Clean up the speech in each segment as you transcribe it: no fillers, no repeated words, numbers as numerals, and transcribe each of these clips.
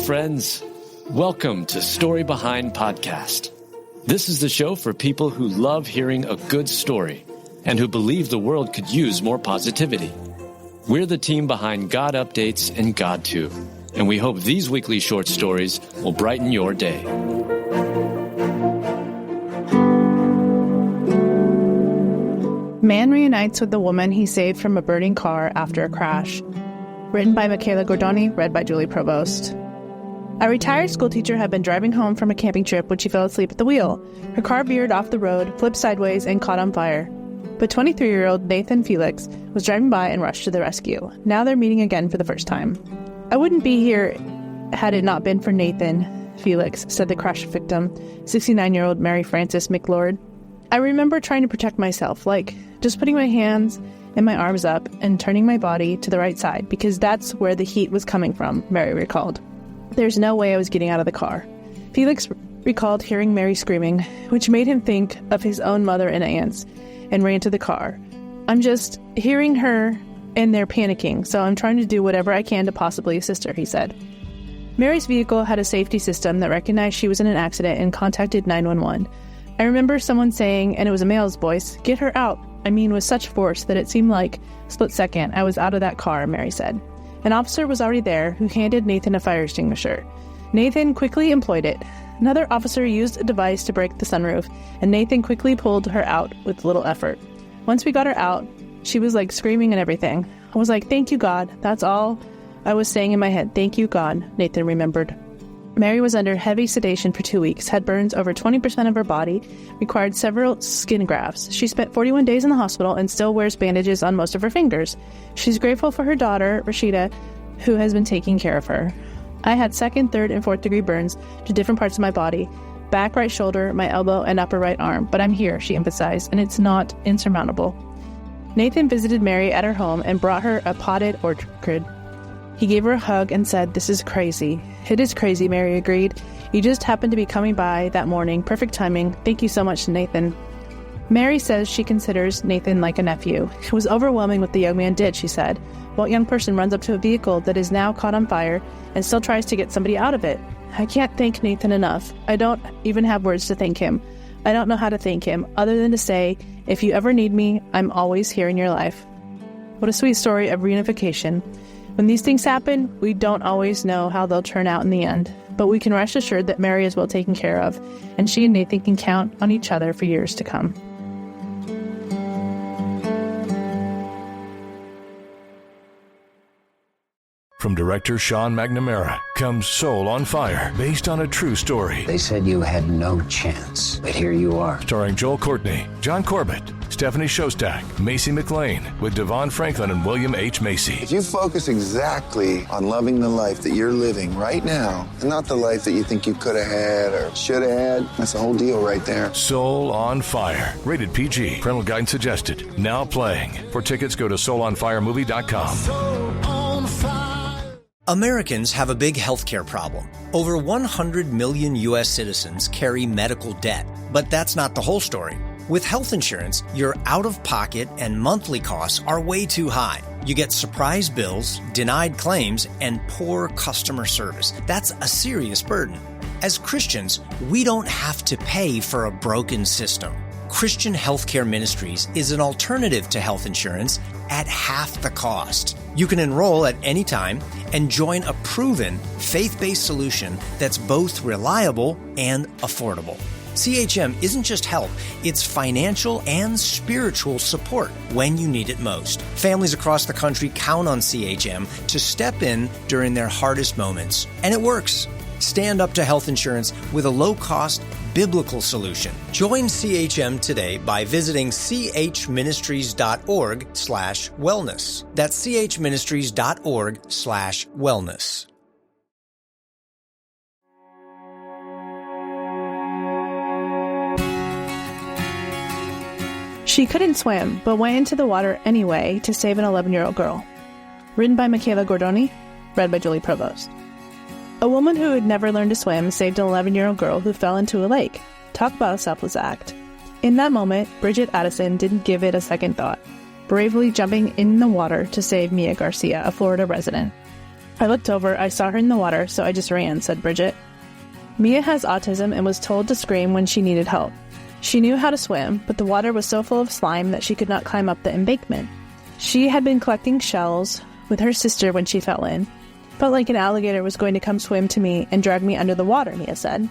friends. Welcome to Story Behind Podcast. This is the show for people who love hearing a good story and who believe the world could use more positivity. We're the team behind GodUpdates and God2, and we hope these weekly short stories will brighten your day. Man reunites with the woman he saved from a burning car after a crash. Written by Michaela Gordoni, read by Julie Provost. A retired schoolteacher had been driving home from a camping trip when she fell asleep at the wheel. Her car veered off the road, flipped sideways, and caught on fire. But 23-year-old Nathan Felix was driving by and rushed to the rescue. Now they're meeting again for the first time. I wouldn't be here had it not been for Nathan Felix, said the crash victim, 69-year-old Mary Frances McLord. I remember trying to protect myself, like just putting my hands and my arms up and turning my body to the right side, because that's where the heat was coming from, Mary recalled. There's no way I was getting out of the car. Felix recalled hearing Mary screaming, which made him think of his own mother and aunts, and ran to the car. I'm just hearing her and they're panicking, so I'm trying to do whatever I can to possibly assist her, he said. Mary's vehicle had a safety system that recognized she was in an accident and contacted 911. I remember someone saying, and it was a male's voice, "Get her out." I mean, with such force that it seemed like a split second I was out of that car, Mary said. An officer was already there who handed Nathan a fire extinguisher. Nathan quickly employed it. Another officer used a device to break the sunroof, and Nathan quickly pulled her out with little effort. Once we got her out, she was like screaming and everything. I was like, "Thank you, God." That's all I was saying in my head. "Thank you, God," Nathan remembered. Mary was under heavy sedation for 2 weeks, had burns over 20% of her body, required several skin grafts. She spent 41 days in the hospital and still wears bandages on most of her fingers. She's grateful for her daughter, Rashida, who has been taking care of her. I had 2nd, 3rd, and 4th degree burns to different parts of my body, back right shoulder, my elbow, and upper right arm, but I'm here, she emphasized, and it's not insurmountable. Nathan visited Mary at her home and brought her a potted orchid. He gave her a hug and said, "This is crazy." "It is crazy," Mary agreed. "You just happened to be coming by that morning. Perfect timing. Thank you so much, Nathan." Mary says she considers Nathan like a nephew. "It was overwhelming what the young man did," she said. "What young person runs up to a vehicle that is now caught on fire and still tries to get somebody out of it? I can't thank Nathan enough. I don't even have words to thank him. I don't know how to thank him, other than to say, if you ever need me, I'm always here in your life." What a sweet story of reunification. When these things happen, we don't always know how they'll turn out in the end, but we can rest assured that Mary is well taken care of, and she and Nathan can count on each other for years to come. From director Sean McNamara comes Soul on Fire, based on a true story. They said you had no chance, but here you are. Starring Joel Courtney, John Corbett, Stephanie Shostak, Macy McLean, with Devon Franklin and William H. Macy. If you focus exactly on loving the life that you're living right now, and not the life that you think you could have had or should have had, that's the whole deal right there. Soul on Fire, rated PG. Parental guidance suggested. Now playing. For tickets, go to soulonfiremovie.com. Americans have a big healthcare problem. Over 100 million U.S. citizens carry medical debt. But that's not the whole story. With health insurance, your out-of-pocket and monthly costs are way too high. You get surprise bills, denied claims, and poor customer service. That's a serious burden. As Christians, we don't have to pay for a broken system. Christian Healthcare Ministries is an alternative to health insurance at half the cost. You can enroll at any time and join a proven, faith-based solution that's both reliable and affordable. CHM isn't just help, it's financial and spiritual support when you need it most. Families across the country count on CHM to step in during their hardest moments, and it works. Stand up to health insurance with a low-cost, biblical solution. Join CHM today by visiting chministries.org/wellness. That's chministries.org/wellness. She couldn't swim, but went into the water anyway to save an 11-year-old girl. Written by Michaela Gordoni, read by Julie Provost. A woman who had never learned to swim saved an 11-year-old girl who fell into a lake. Talk about a selfless act. In that moment, Bridget Addison didn't give it a second thought, bravely jumping in the water to save Mia Garcia, a Florida resident. I looked over, I saw her in the water, so I just ran, said Bridget. Mia has autism and was told to scream when she needed help. She knew how to swim, but the water was so full of slime that she could not climb up the embankment. She had been collecting shells with her sister when she fell in. Felt like an alligator was going to come swim to me and drag me under the water, Mia said.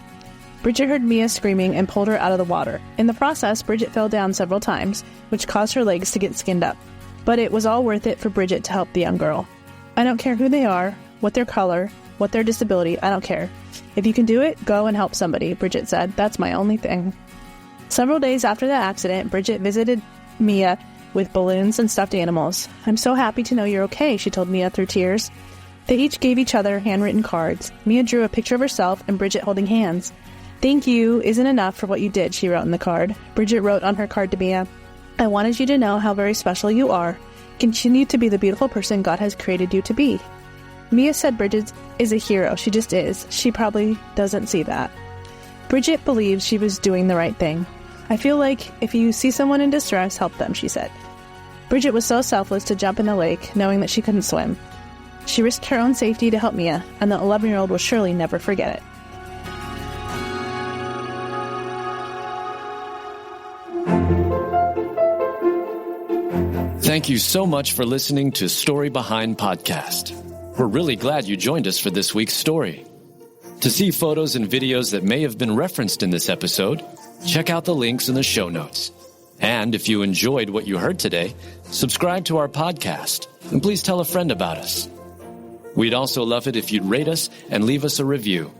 Bridget heard Mia screaming and pulled her out of the water. In the process, Bridget fell down several times, which caused her legs to get skinned up. But it was all worth it for Bridget to help the young girl. I don't care who they are, what their color, what their disability, I don't care. If you can do it, go and help somebody, Bridget said. That's my only thing. Several days after the accident, Bridget visited Mia with balloons and stuffed animals. I'm so happy to know you're okay, she told Mia through tears. They each gave each other handwritten cards. Mia drew a picture of herself and Bridget holding hands. Thank you isn't enough for what you did, she wrote in the card. Bridget wrote on her card to Mia, I wanted you to know how very special you are. Continue to be the beautiful person God has created you to be. Mia said Bridget is a hero. She just is. She probably doesn't see that. Bridget believes she was doing the right thing. I feel like if you see someone in distress, help them, she said. Bridget was so selfless to jump in the lake, knowing that she couldn't swim. She risked her own safety to help Mia, and the 11-year-old will surely never forget it. Thank you so much for listening to Story Behind Podcast. We're really glad you joined us for this week's story. To see photos and videos that may have been referenced in this episode, check out the links in the show notes. And if you enjoyed what you heard today, subscribe to our podcast, and please tell a friend about us. We'd also love it if you'd rate us and leave us a review.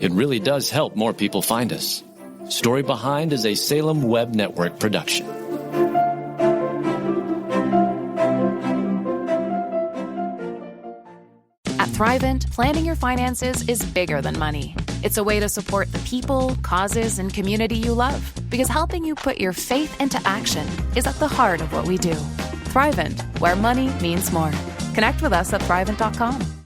It really does help more people find us. Story Behind is a Salem Web Network production. At Thrivent, planning your finances is bigger than money. It's a way to support the people, causes, and community you love. Because helping you put your faith into action is at the heart of what we do. Thrivent, where money means more. Connect with us at Thrivent.com.